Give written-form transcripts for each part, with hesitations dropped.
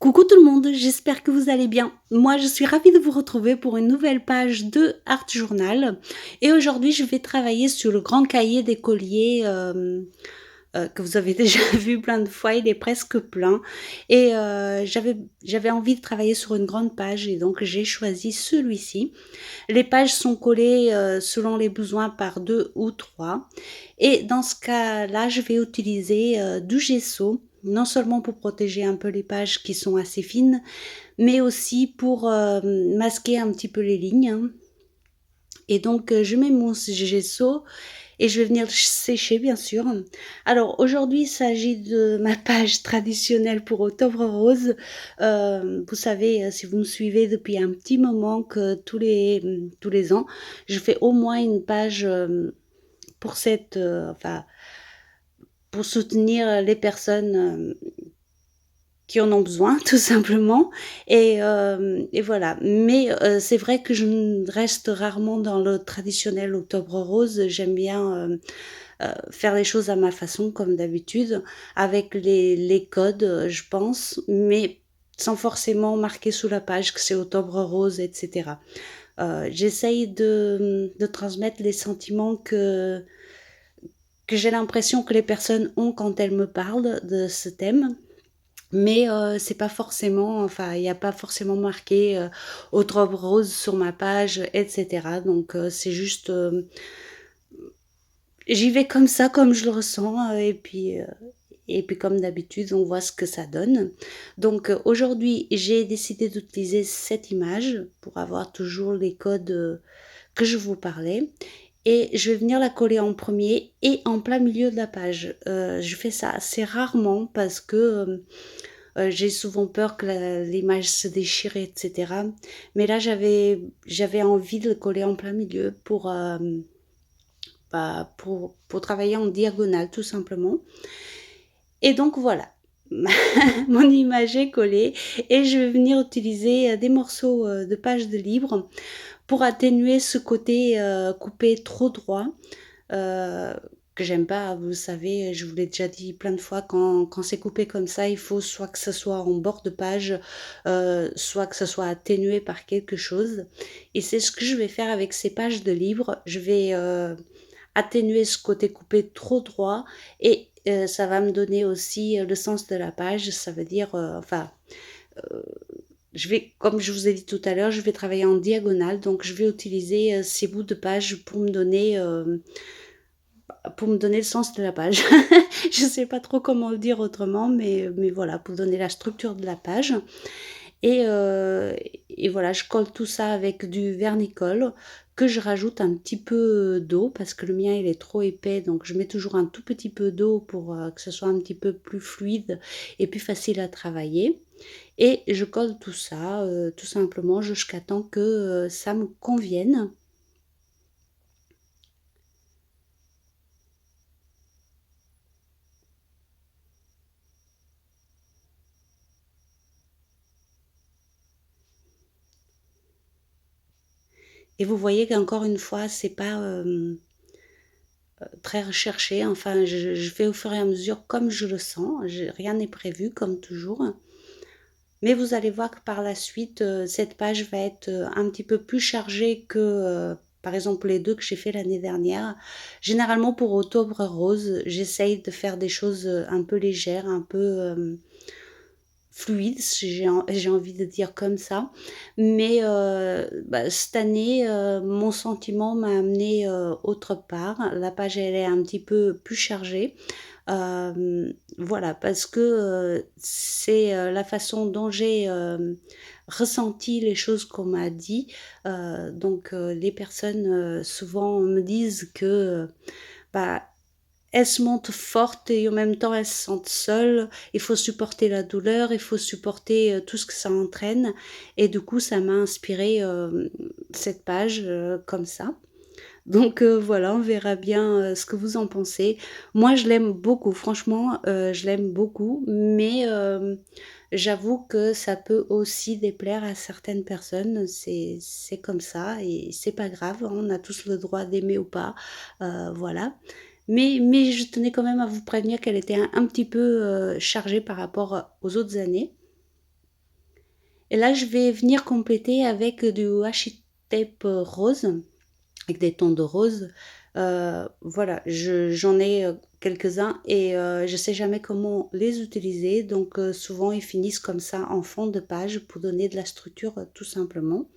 Coucou tout le monde, j'espère que vous allez bien. Moi, je suis ravie de vous retrouver pour une nouvelle page de Art Journal. Et aujourd'hui, je vais travailler sur le grand cahier d'écolier que vous avez déjà vu plein de fois. Il est presque plein. Et j'avais envie de travailler sur une grande page et donc j'ai choisi celui-ci. Les pages sont collées selon les besoins par deux ou trois. Et dans ce cas-là, je vais utiliser du gesso, non seulement pour protéger un peu les pages qui sont assez fines, mais aussi pour masquer un petit peu les lignes, hein. Et donc, je mets mon gesso et je vais venir sécher, bien sûr. Alors, aujourd'hui, il s'agit de ma page traditionnelle pour Octobre Rose. Vous savez, si vous me suivez depuis un petit moment, que tous les ans, je fais au moins une page pour enfin, pour soutenir les personnes qui en ont besoin, tout simplement. Et voilà. Mais c'est vrai que je reste rarement dans le traditionnel Octobre Rose. J'aime bien faire les choses à ma façon, comme d'habitude, avec les codes, je pense, mais sans forcément marquer sous la page que c'est Octobre Rose, etc. J'essaye de transmettre les sentiments que j'ai l'impression que les personnes ont quand elles me parlent de ce thème. Mais c'est pas forcément, enfin, il n'y a pas forcément marqué Octobre Rose sur ma page, etc. Donc c'est juste, j'y vais comme ça, comme je le ressens, et puis comme d'habitude, on voit ce que ça donne. Donc aujourd'hui, j'ai décidé d'utiliser cette image pour avoir toujours les codes que je vous parlais. Et je vais venir la coller en premier et en plein milieu de la page. Je fais ça assez rarement parce que j'ai souvent peur que l'image se déchire, etc. Mais là, j'avais envie de le coller en plein milieu pour travailler en diagonale, tout simplement. Et donc voilà, mon image est collée et je vais venir utiliser des morceaux de pages de livre pour atténuer ce côté coupé trop droit. euh, que j'aime pas, vous savez, je vous l'ai déjà dit plein de fois, quand c'est coupé comme ça, il faut soit que ce soit en bord de page, soit que ce soit atténué par quelque chose. Et c'est ce que je vais faire avec ces pages de livres. Je vais atténuer ce côté coupé trop droit et ça va me donner aussi le sens de la page. Ça veut dire, euh, je vais, comme je vous ai dit tout à l'heure, je vais travailler en diagonale, donc je vais utiliser ces bouts de page pour me donner le sens de la page. Je ne sais pas trop comment le dire autrement, mais voilà, pour donner la structure de la page. Et, euh, et voilà, je colle tout ça avec du vernicole que je rajoute un petit peu d'eau parce que le mien il est trop épais, donc je mets toujours un tout petit peu d'eau pour que ce soit un petit peu plus fluide et plus facile à travailler. Et je colle tout ça tout simplement jusqu'à temps que ça me convienne. Et vous voyez qu'encore une fois, c'est pas très recherché. Enfin, je fais au fur et à mesure comme je le sens. Rien n'est prévu, comme toujours. Mais vous allez voir que par la suite, cette page va être un petit peu plus chargée que, par exemple, les deux que j'ai fait l'année dernière. Généralement, pour Octobre Rose, j'essaye de faire des choses un peu légères, un peu fluide, si j'ai envie de dire comme ça. Mais cette année, mon sentiment m'a amené autre part. La page, elle est un petit peu plus chargée. Voilà, parce que c'est la façon dont j'ai ressenti les choses qu'on m'a dit. Donc, les personnes souvent me disent que bah, elles se montrent fortes et en même temps elles se sentent seules. Il faut supporter la douleur, il faut supporter tout ce que ça entraîne. Et du coup, ça m'a inspiré cette page comme ça. Donc voilà, on verra bien ce que vous en pensez. Moi, je l'aime beaucoup, franchement, je l'aime beaucoup, mais j'avoue que ça peut aussi déplaire à certaines personnes. C'est comme ça et c'est pas grave, hein, on a tous le droit d'aimer ou pas, voilà. Mais je tenais quand même à vous prévenir qu'elle était un petit peu chargée par rapport aux autres années. Et là, je vais venir compléter avec du washi tape rose, avec des tons de rose. Voilà, j'en ai quelques-uns et je sais jamais comment les utiliser. Donc souvent, ils finissent comme ça en fond de page pour donner de la structure tout simplement.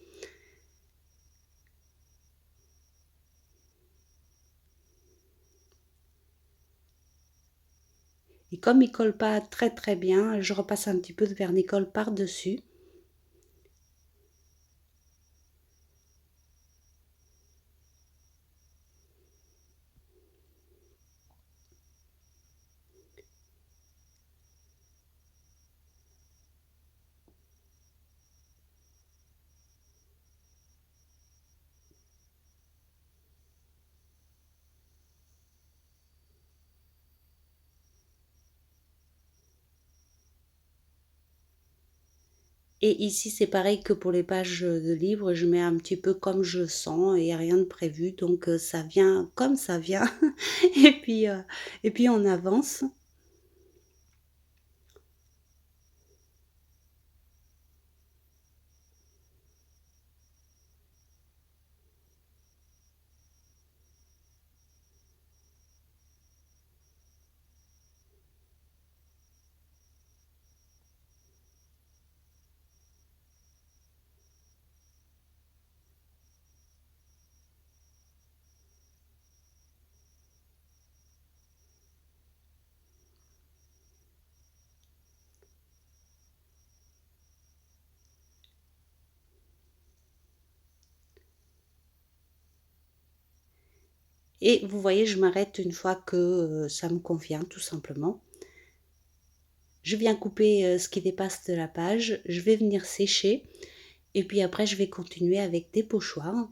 Et comme ils collent pas très très bien, je repasse un petit peu de vernis-colle par-dessus. Et ici, c'est pareil que pour les pages de livres, je mets un petit peu comme je sens et rien de prévu, donc ça vient comme ça vient. Et puis, euh, et puis on avance. Et vous voyez, je m'arrête une fois que ça me convient, tout simplement. Je viens couper ce qui dépasse de la page, je vais venir sécher, et puis après, je vais continuer avec des pochoirs.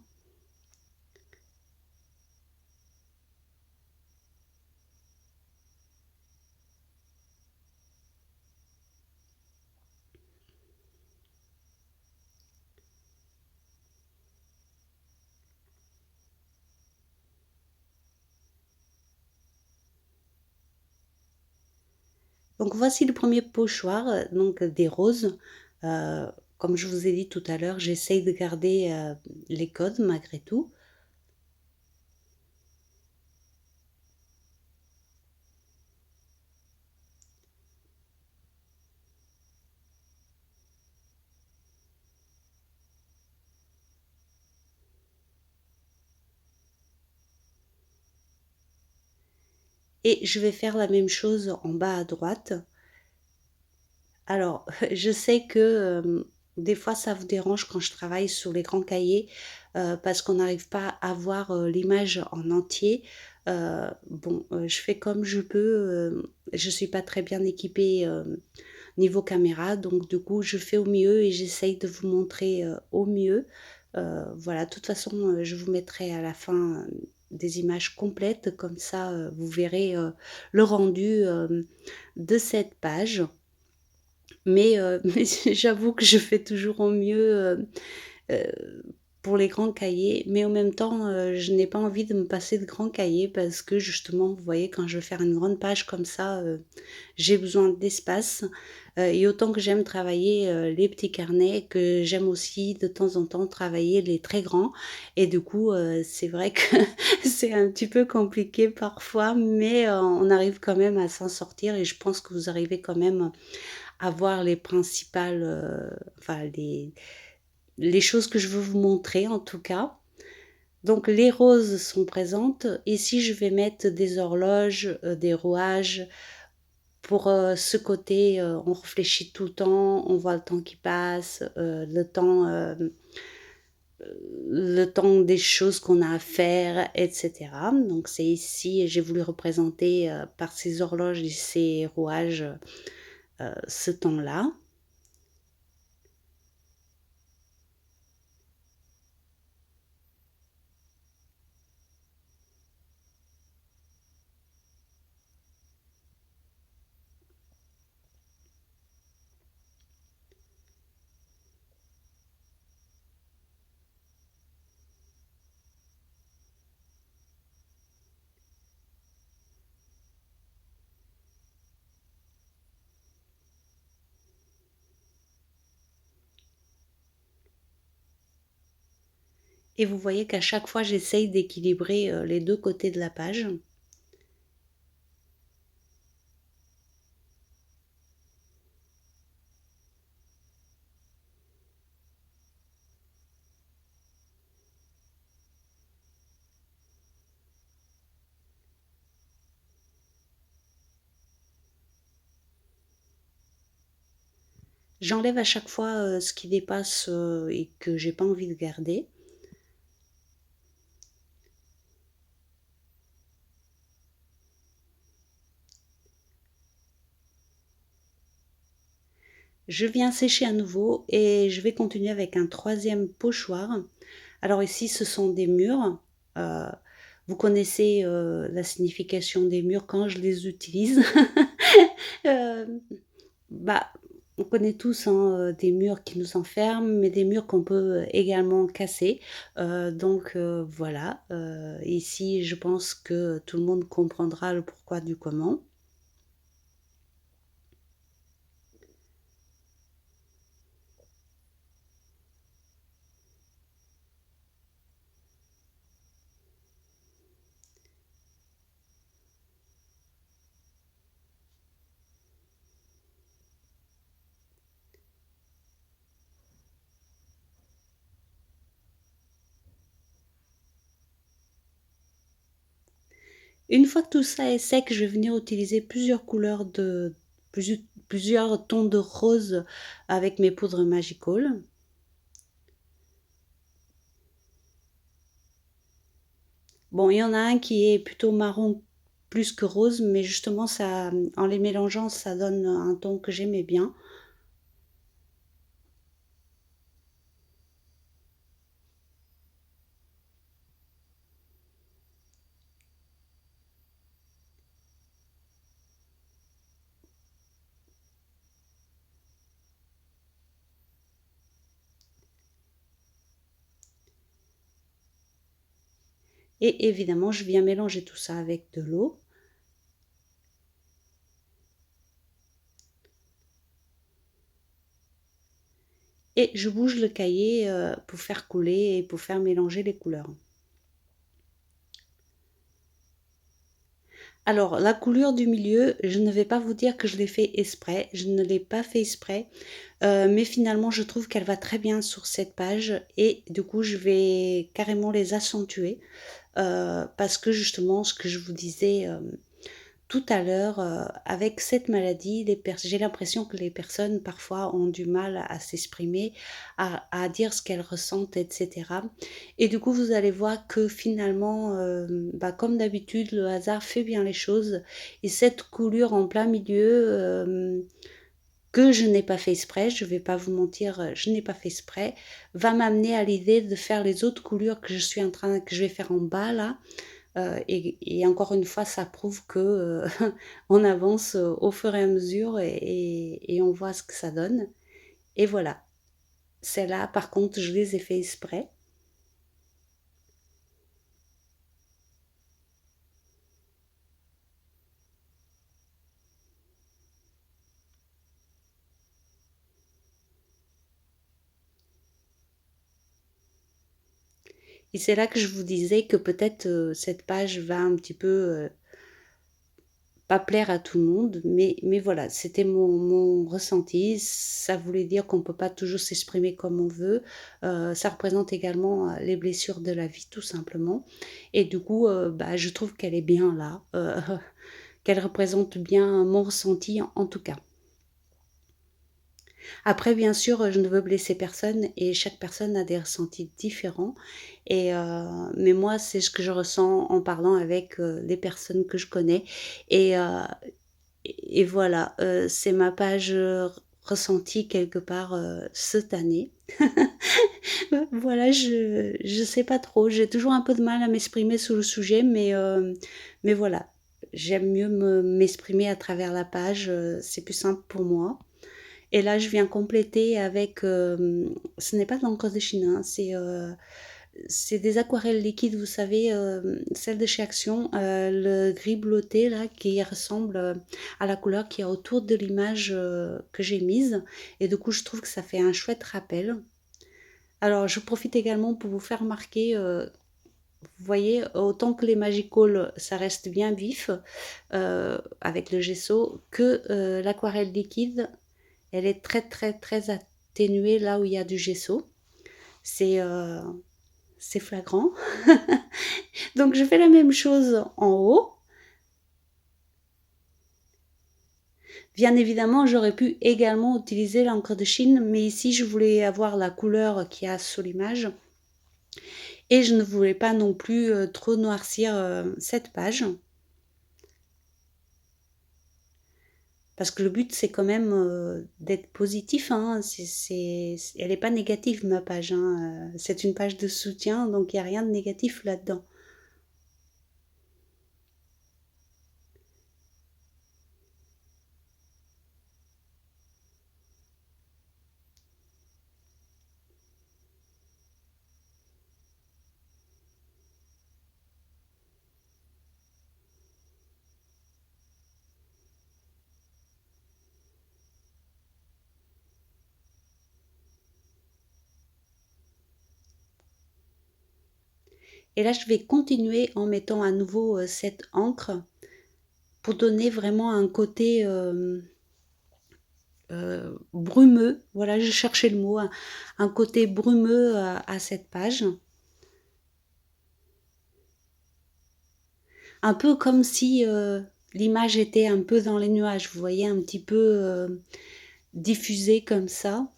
Donc voici le premier pochoir, donc des roses. Euh, Comme je vous ai dit tout à l'heure, j'essaye de garder les codes malgré tout. Et je vais faire la même chose en bas à droite. Alors, je sais que des fois ça vous dérange quand je travaille sur les grands cahiers parce qu'on n'arrive pas à voir l'image en entier. Bon, je fais comme je peux. Je suis pas très bien équipée niveau caméra, donc du coup je fais au mieux et j'essaye de vous montrer au mieux. Voilà, de toute façon, je vous mettrai à la fin des images complètes, comme ça vous verrez le rendu de cette page. Mais j'avoue que je fais toujours au mieux euh, pour les grands cahiers, mais en même temps, je n'ai pas envie de me passer de grands cahiers parce que justement, vous voyez, quand je veux faire une grande page comme ça, j'ai besoin d'espace. Et autant que j'aime travailler les petits carnets, que j'aime aussi de temps en temps travailler les très grands. Et du coup, c'est vrai que c'est un petit peu compliqué parfois, mais on arrive quand même à s'en sortir et je pense que vous arrivez quand même avoir les principales, enfin les choses que je veux vous montrer en tout cas. Donc les roses sont présentes. Ici, je vais mettre des horloges, des rouages. Pour ce côté, on réfléchit tout le temps, on voit le temps qui passe, le temps des choses qu'on a à faire, etc. Donc c'est ici, j'ai voulu représenter par ces horloges et ces rouages ce temps-là. Et vous voyez qu'à chaque fois, j'essaye d'équilibrer les deux côtés de la page. J'enlève à chaque fois ce qui dépasse et que j'ai pas envie de garder. Je viens sécher à nouveau et je vais continuer avec un troisième pochoir. Alors ici, ce sont des murs. Euh, Vous connaissez la signification des murs quand je les utilise. Euh, Bah, on connaît tous hein, des murs qui nous enferment, mais des murs qu'on peut également casser. Voilà, ici je pense que tout le monde comprendra le pourquoi du comment. Une fois que tout ça est sec, je vais venir utiliser plusieurs couleurs plusieurs tons de rose avec mes poudres Magical. Bon, il y en a un qui est plutôt marron plus que rose, mais justement, ça, en les mélangeant, ça donne un ton que j'aimais bien. Et évidemment, je viens mélanger tout ça avec de l'eau. Et je bouge le cahier pour faire couler et pour faire mélanger les couleurs. Alors, la couleur du milieu, je ne vais pas vous dire que je l'ai fait exprès, je ne l'ai pas fait exprès, mais finalement, je trouve qu'elle va très bien sur cette page et du coup, je vais carrément les accentuer parce que justement, ce que je vous disais tout à l'heure, avec cette maladie, j'ai l'impression que les personnes parfois ont du mal à s'exprimer, à dire ce qu'elles ressentent, etc. Et du coup, vous allez voir que finalement, comme d'habitude, le hasard fait bien les choses. Et cette coulure en plein milieu, que je n'ai pas fait exprès, je ne vais pas vous mentir, je n'ai pas fait exprès, va m'amener à l'idée de faire les autres couleurs que je vais faire en bas là. Et encore une fois, ça prouve que on avance au fur et à mesure et on voit ce que ça donne. Et voilà. Celles-là, par contre, je les ai fait exprès. Et c'est là que je vous disais que peut-être cette page va un petit peu pas plaire à tout le monde, mais voilà, c'était mon ressenti. Ça voulait dire qu'on ne peut pas toujours s'exprimer comme on veut. Ça représente également les blessures de la vie, tout simplement. Et du coup, je trouve qu'elle est bien là, qu'elle représente bien mon ressenti en tout cas. Après, bien sûr, je ne veux blesser personne et chaque personne a des ressentis différents. Mais moi, c'est ce que je ressens en parlant avec les personnes que je connais. Et, euh, et voilà, c'est ma page ressentie quelque part cette année. Voilà, je sais pas trop. J'ai toujours un peu de mal à m'exprimer sur le sujet, mais voilà. J'aime mieux m'exprimer à travers la page, c'est plus simple pour moi. Et là, je viens compléter avec, ce n'est pas de l'encre de Chine, hein, c'est des aquarelles liquides, vous savez, celles de chez Action, le gris bleuté là, qui ressemble à la couleur qui est autour de l'image que j'ai mise. Et du coup, je trouve que ça fait un chouette rappel. Alors, je profite également pour vous faire remarquer, vous voyez, autant que les Magicols, ça reste bien vif avec le gesso, que l'aquarelle liquide, elle est très très très atténuée là où il y a du gesso. C'est c'est flagrant. Donc je fais la même chose en haut. Bien évidemment, j'aurais pu également utiliser l'encre de Chine, mais ici je voulais avoir la couleur qu'il y a sur l'image et je ne voulais pas non plus trop noircir cette page. Parce que le but, c'est quand même d'être positif. Hein. Elle n'est pas négative, ma page. Hein. C'est une page de soutien, donc il n'y a rien de négatif là-dedans. Et là, je vais continuer en mettant à nouveau cette encre pour donner vraiment un côté brumeux. Voilà, je cherchais le mot. Un côté brumeux à cette page. Un peu comme si l'image était un peu dans les nuages. Vous voyez, un petit peu diffusée comme ça.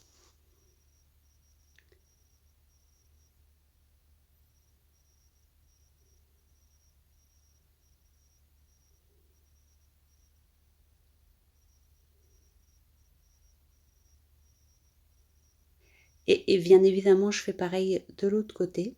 Et bien évidemment, je fais pareil de l'autre côté.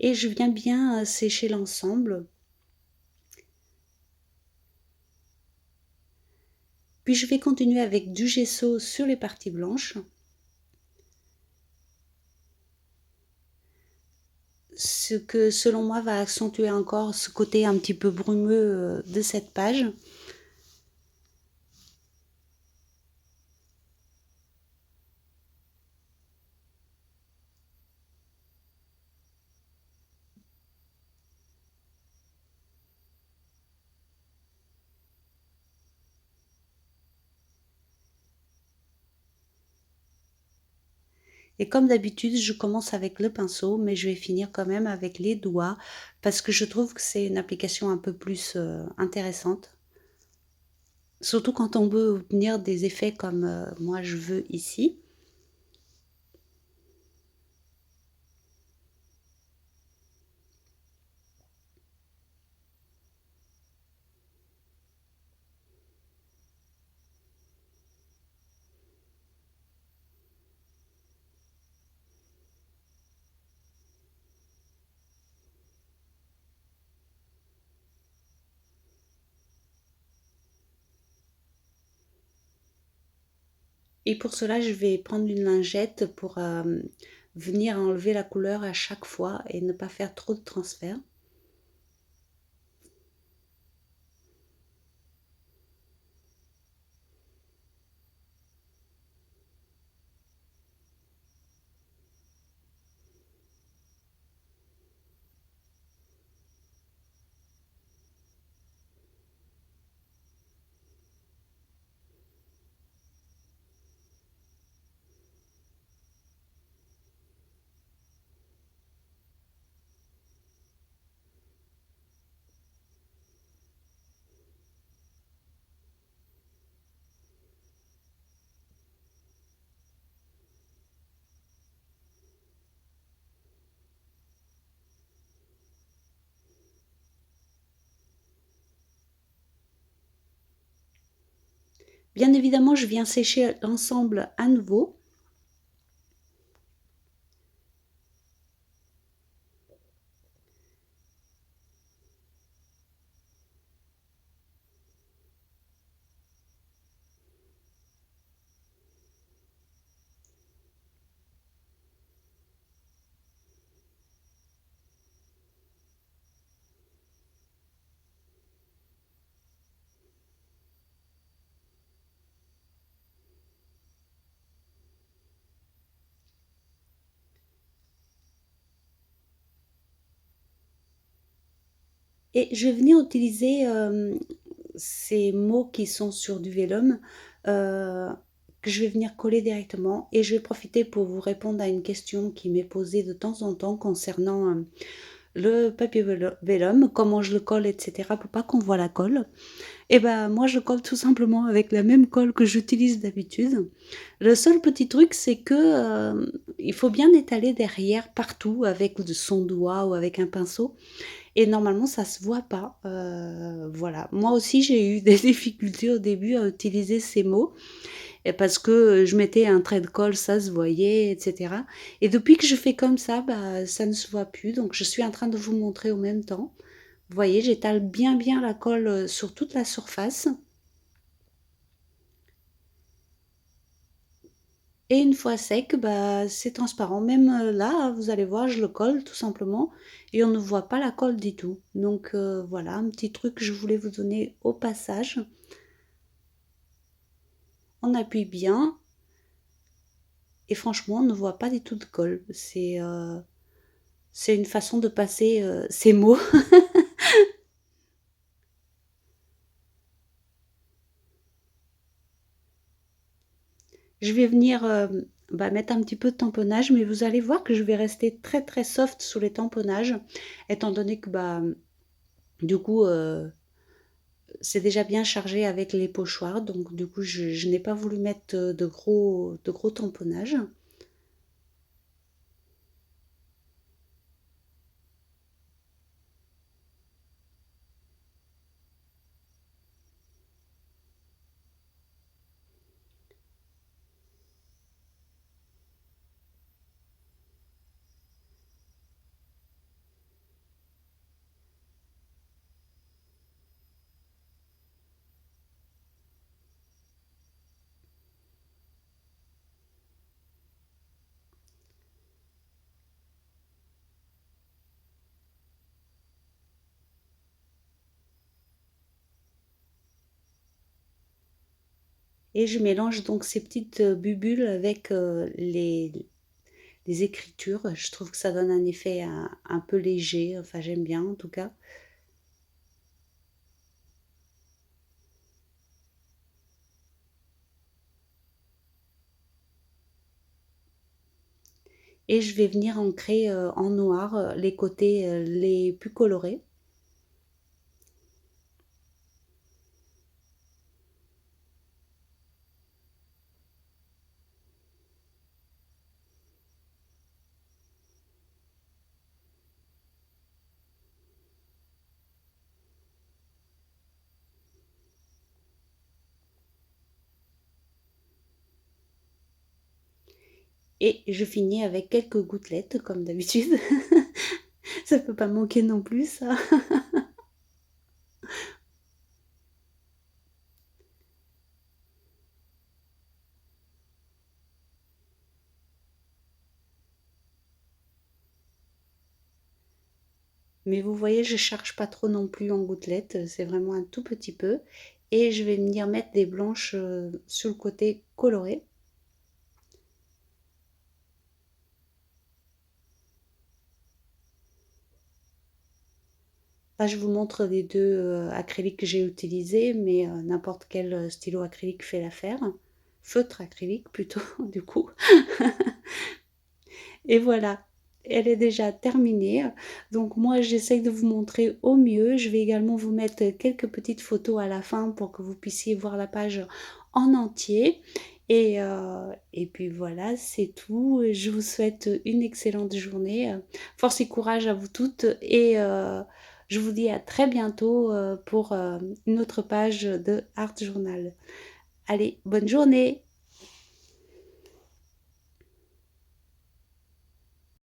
Et je viens bien sécher l'ensemble. Puis je vais continuer avec du gesso sur les parties blanches. Ce que selon moi va accentuer encore ce côté un petit peu brumeux de cette page. Et comme d'habitude, je commence avec le pinceau, mais je vais finir quand même avec les doigts parce que je trouve que c'est une application un peu plus intéressante. Surtout quand on veut obtenir des effets comme moi je veux ici. Et pour cela, je vais prendre une lingette pour venir enlever la couleur à chaque fois et ne pas faire trop de transfert. Bien évidemment, je viens sécher l'ensemble à nouveau. Et je vais venir utiliser ces mots qui sont sur du vélum, euh, que je vais venir coller directement. Et je vais profiter pour vous répondre à une question qui m'est posée de temps en temps concernant le papier vélum, comment je le colle, etc. pour pas qu'on voit la colle. Et ben moi je colle tout simplement avec la même colle que j'utilise d'habitude. Le seul petit truc c'est que il faut bien étaler derrière partout avec son doigt ou avec un pinceau. Et normalement, ça se voit pas. Voilà. Moi aussi, j'ai eu des difficultés au début à utiliser ces mots. Et parce que je mettais un trait de colle, ça se voyait, etc. Et depuis que je fais comme ça, bah, ça ne se voit plus. Donc, je suis en train de vous montrer en même temps. Vous voyez, j'étale bien bien la colle sur toute la surface. Et une fois sec, bah, c'est transparent. Même là, vous allez voir, je le colle tout simplement et on ne voit pas la colle du tout. Donc voilà, un petit truc que je voulais vous donner au passage. On appuie bien et franchement, on ne voit pas du tout de colle. C'est une façon de passer ces mots. Je vais venir bah, mettre un petit peu de tamponnage, mais vous allez voir que je vais rester très très soft sous les tamponnages, étant donné que bah, du coup, c'est déjà bien chargé avec les pochoirs, donc du coup, je n'ai pas voulu mettre de gros tamponnages. Et je mélange donc ces petites bulles avec les écritures. Je trouve que ça donne un effet un peu léger, enfin j'aime bien en tout cas. Et je vais venir ancrer en noir les côtés les plus colorés. Et je finis avec quelques gouttelettes comme d'habitude. Ça peut pas manquer non plus ça. Mais vous voyez, je charge pas trop non plus en gouttelettes, c'est vraiment un tout petit peu. Et je vais venir mettre des blanches sur le côté coloré. Là, je vous montre les deux acryliques que j'ai utilisés, mais n'importe quel stylo acrylique fait l'affaire. Feutre acrylique plutôt, du coup. Et voilà, elle est déjà terminée. Donc moi, j'essaye de vous montrer au mieux. Je vais également vous mettre quelques petites photos à la fin pour que vous puissiez voir la page en entier. Et puis voilà, c'est tout. Je vous souhaite une excellente journée. Force et courage à vous toutes. Et je vous dis à très bientôt pour une autre page de Art Journal. Allez, bonne journée!